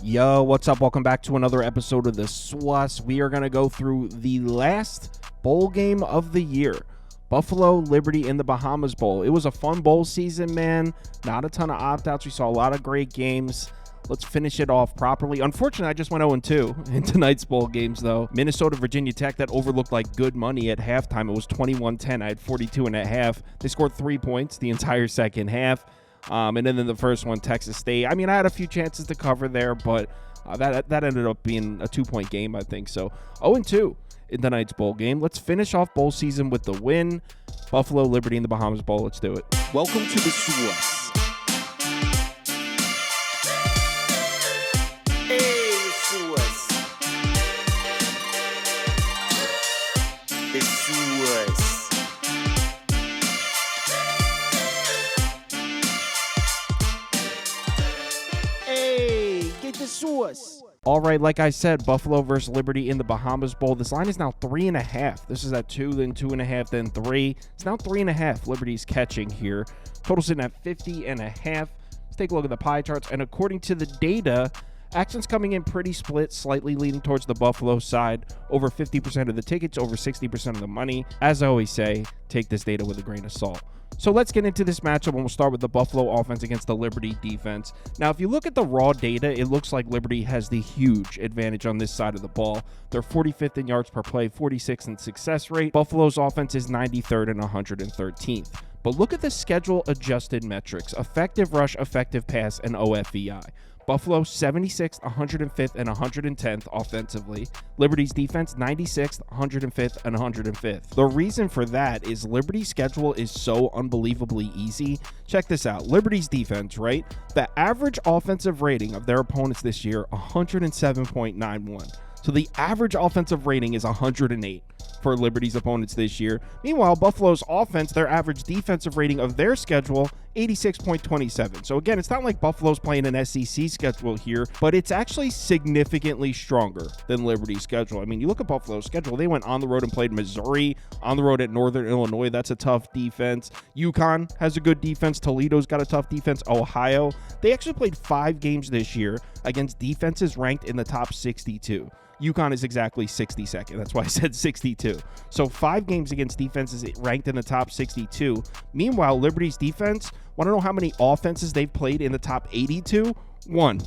Yo, what's up? Welcome back to another episode of the SWUS. We are going to go through the last bowl game of the year. Buffalo Liberty in the Bahamas Bowl. It was a fun bowl season, man. Not a ton of opt-outs. We saw a lot of great games. Let's finish it off properly. Unfortunately, I just went 0-2 in tonight's bowl games, though. Minnesota, Virginia Tech, that overlooked like good money at halftime. It was 21-10. I had 42.5. They scored 3 points the entire second half. And then in the first one, Texas State. I mean, I had a few chances to cover there, but that ended up being a 2-point game, I think. So 0-2 in tonight's bowl game. Let's finish off bowl season with the win. Buffalo Liberty in the Bahamas Bowl. Let's do it. Welcome to the SWUS. All right, like I said, Buffalo versus Liberty in the Bahamas Bowl. This line is now 3.5. This is at 2, then 2.5, then 3. It's now 3.5. Liberty's catching here. Total sitting at 50.5. Let's take a look at the pie charts. And according to the data, action's coming in pretty split, slightly leaning towards the Buffalo side. Over 50% of the tickets, over 60% of the money. As I always say, take this data with a grain of salt. So let's get into this matchup, and we'll start with the Buffalo offense against the Liberty defense. Now, if you look at the raw data, it looks like Liberty has the huge advantage on this side of the ball. They're 45th in yards per play, 46th in success rate. Buffalo's offense is 93rd and 113th. But look at the schedule-adjusted metrics: effective rush, effective pass, and OFVI. Buffalo 76th, 105th, and 110th offensively. Liberty's defense 96th, 105th, and 105th. The reason for that is Liberty's schedule is so unbelievably easy. Check this out. Liberty's defense, right? The average offensive rating of their opponents this year, 107.91. So the average offensive rating is 108 for Liberty's opponents this year. Meanwhile, Buffalo's offense, their average defensive rating of their schedule, 86.27. So again, it's not like Buffalo's playing an SEC schedule here, but it's actually significantly stronger than Liberty's schedule. I mean, you look at Buffalo's schedule, they went on the road and played Missouri, on the road at Northern Illinois. That's a tough defense. UConn has a good defense. Toledo's got a tough defense. Ohio. They actually played 5 games this year against defenses ranked in the top 62. UConn is exactly 62nd. That's why I said 62. So 5 games against defenses ranked in the top 62. Meanwhile, Liberty's defense, want to know how many offenses they've played in the top 82? 1.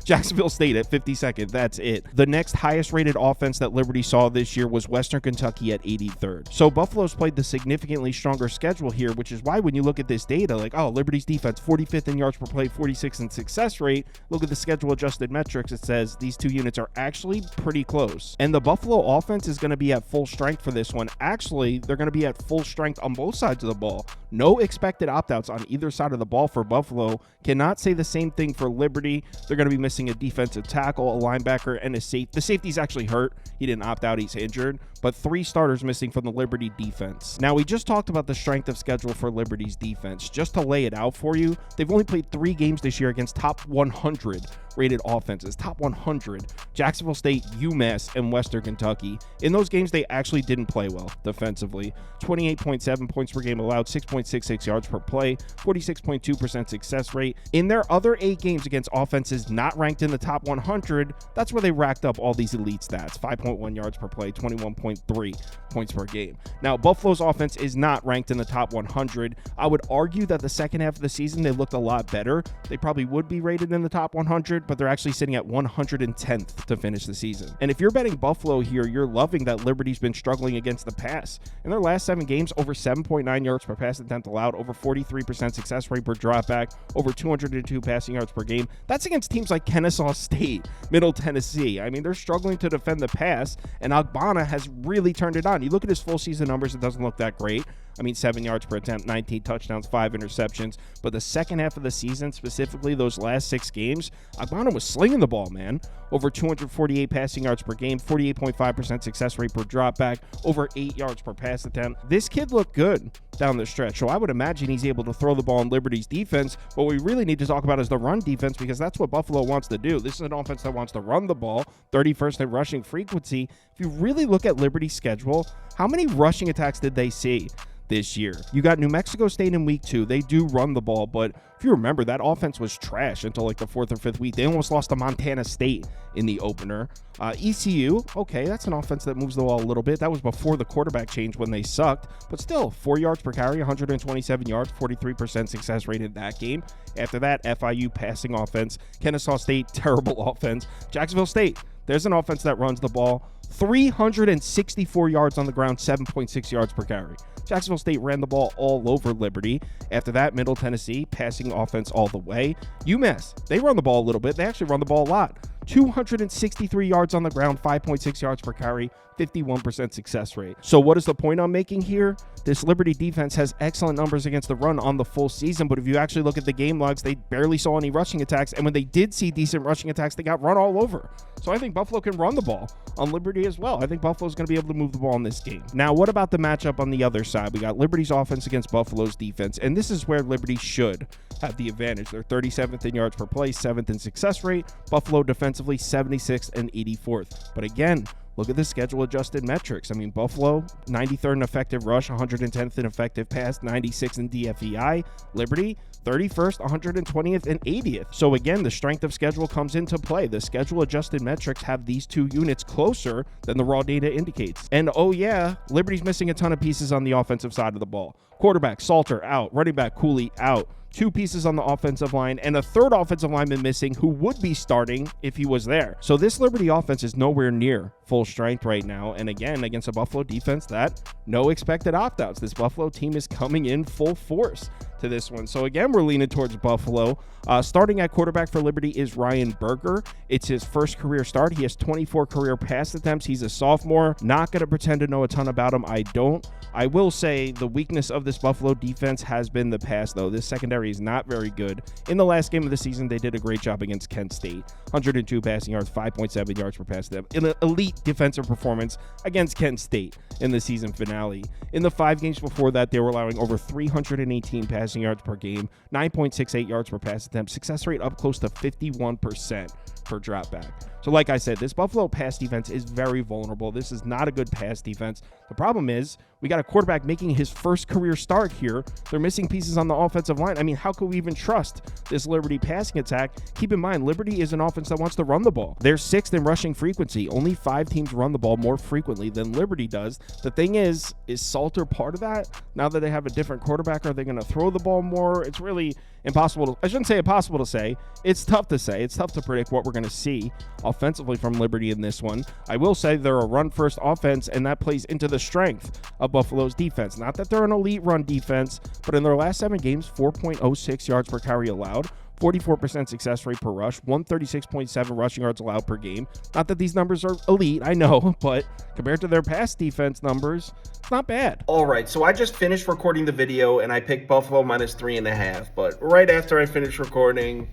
Jacksonville State at 52nd. That's it. The next highest rated offense that Liberty saw this year was Western Kentucky at 83rd. So Buffalo's played the significantly stronger schedule here, which is why when you look at this data, like, oh, Liberty's defense 45th in yards per play, 46th in success rate. Look at the schedule adjusted metrics. It says these two units are actually pretty close. And the Buffalo offense is going to be at full strength for this one. Actually, they're going to be at full strength on both sides of the ball. No expected opt-outs on either side of the ball for Buffalo. Cannot say the same thing for Liberty. They're going to be missing a defensive tackle, a linebacker, and a safety. The safety's actually hurt. He didn't opt out. He's injured. But 3 starters missing from the Liberty defense. Now, we just talked about the strength of schedule for Liberty's defense. Just to lay it out for you, they've only played 3 games this year against top 100 rated offenses. Top 100. Jacksonville State, UMass, and Western Kentucky. In those games, they actually didn't play well defensively. 28.7 points per game allowed, 6.66 yards per play, 46.2% success rate. In their other 8 games against offenses not ranked in the top 100, that's where they racked up all these elite stats. 5.1 yards per play, 21.3 points per game. Now, Buffalo's offense is not ranked in the top 100. I would argue that the second half of the season, they looked a lot better. They probably would be rated in the top 100, but they're actually sitting at 110th to finish the season. And if you're betting Buffalo here, you're loving that Liberty's been struggling against the pass. In their last 7 games, over 7.9 yards per pass attempt allowed, over 43% success rate per dropback, over 202 passing yards per game. That's against teams like Kennesaw State, Middle Tennessee. I mean, they're struggling to defend the pass, and Agbana has really turned it on. You look at his full season numbers, it doesn't look that great. I mean, 7 yards per attempt, 19 touchdowns, 5 interceptions. But the second half of the season, specifically those last 6 games, Agbana was slinging the ball, man. Over 248 passing yards per game, 48.5% success rate per dropback, over 8 yards per pass attempt. This kid looked good down the stretch, so I would imagine he's able to throw the ball in Liberty's defense. What we really need to talk about is the run defense, because that's what Buffalo wants to do. This is an offense that wants to run the ball, 31st in rushing frequency. If you really look at Liberty's schedule, how many rushing attacks did they see this year? You got New Mexico State in week 2. They do run the ball, but If you remember, that offense was trash until like the 4th or 5th week. They almost lost to Montana State in the opener. ECU, okay, that's an offense that moves the ball a little bit. That was before the quarterback change when they sucked, but still 4 yards per carry, 127 yards, 43% success rate in that game. After that, FIU passing offense, Kennesaw State, terrible offense. Jacksonville State, there's an offense that runs the ball, 364 yards on the ground, 7.6 yards per carry. Jacksonville State ran the ball all over Liberty. After that, Middle Tennessee, passing offense all the way. UMass, they run the ball a little bit. They actually run the ball a lot. 263 yards on the ground, 5.6 yards per carry, 51% success rate. So what is the point I'm making here? This Liberty defense has excellent numbers against the run on the full season, but if you actually look at the game logs, they barely saw any rushing attacks, and when they did see decent rushing attacks, they got run all over. So I think Buffalo can run the ball on Liberty as well. I think Buffalo's going to be able to move the ball in this game. Now, what about the matchup on the other side? We got Liberty's offense against Buffalo's defense, and this is where Liberty should have the advantage. They're 37th in yards per play, 7th in success rate. Buffalo defensively 76th and 84th. But again, look at the schedule-adjusted metrics. I mean, Buffalo, 93rd in effective rush, 110th in effective pass, 96th in DFEI. Liberty, 31st, 120th, and 80th. So again, the strength of schedule comes into play. The schedule-adjusted metrics have these two units closer than the raw data indicates. And oh yeah, Liberty's missing a ton of pieces on the offensive side of the ball. Quarterback, Salter, out. Running back, Cooley, out. 2 pieces on the offensive line, and a 3rd offensive lineman missing who would be starting if he was there. So this Liberty offense is nowhere near full strength right now. And again, against a Buffalo defense that no expected opt-outs. This Buffalo team is coming in full force to this one. So again, we're leaning towards Buffalo. Starting at quarterback for Liberty is Ryan Berger. It's his first career start. He has 24 career pass attempts. He's a sophomore. Not going to pretend to know a ton about him. I don't. I will say the weakness of this Buffalo defense has been the pass, though. This secondary is not very good. In the last game of the season, they did a great job against Kent State. 102 passing yards, 5.7 yards per pass attempt. In an elite defensive performance against Kent State in the season finale. In the 5 games before that, they were allowing over 318 passing yards per game, 9.68 yards per pass attempt, success rate up close to 51% per drop back. So like I said, this Buffalo pass defense is very vulnerable. This is not a good pass defense. The problem is we got a quarterback making his first career start here. They're missing pieces on the offensive line. I mean, how could we even trust this Liberty passing attack? Keep in mind, Liberty is an offense that wants to run the ball. They're 6th in rushing frequency. Only 5 teams run the ball more frequently than Liberty does. The thing is Salter part of that? Now that they have a different quarterback, are they going to throw the ball more? It's really impossible. I shouldn't say impossible to say. It's tough to say. It's tough to predict what we're going to see offensively from Liberty in this one. I will say they're a run-first offense, and that plays into the strength of Buffalo's defense. Not that they're an elite run defense, but in their last 7 games, 4.06 yards per carry allowed, 44% success rate per rush, 136.7 rushing yards allowed per game. Not that these numbers are elite, I know, but compared to their pass defense numbers, it's not bad. All right, so I just finished recording the video, and I picked Buffalo minus 3.5, but right after I finished recording,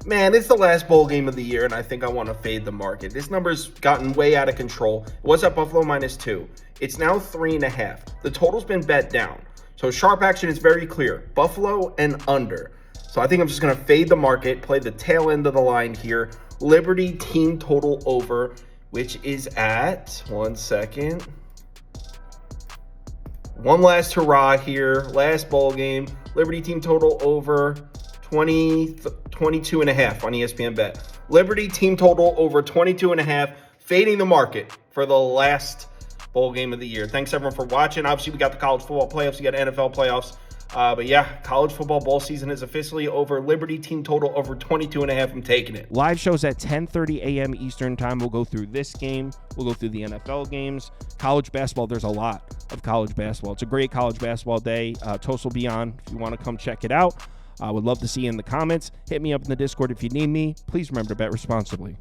man, it's the last bowl game of the year, and I think I want to fade the market. This number's gotten way out of control. It was at Buffalo minus 2. It's now 3.5. The total's been bet down. So sharp action is very clear. Buffalo and under. So I think I'm just going to fade the market, play the tail end of the line here. Liberty team total over, which is at, 1 second. One last hurrah here. Last bowl game. Liberty team total over 22.5 on ESPN Bet. Liberty team total over 22.5. Fading the market for the last bowl game of the year. Thanks everyone for watching. Obviously, we got the college football playoffs. You got NFL playoffs. But yeah, college football bowl season is officially over. Liberty team total over 22.5. I'm taking it. Live shows at 10:30 a.m. Eastern time. We'll go through this game. We'll go through the NFL games. College basketball, there's a lot of college basketball. It's a great college basketball day. Toast will be on if you want to come check it out. I would love to see you in the comments. Hit me up in the Discord if you need me. Please remember to bet responsibly.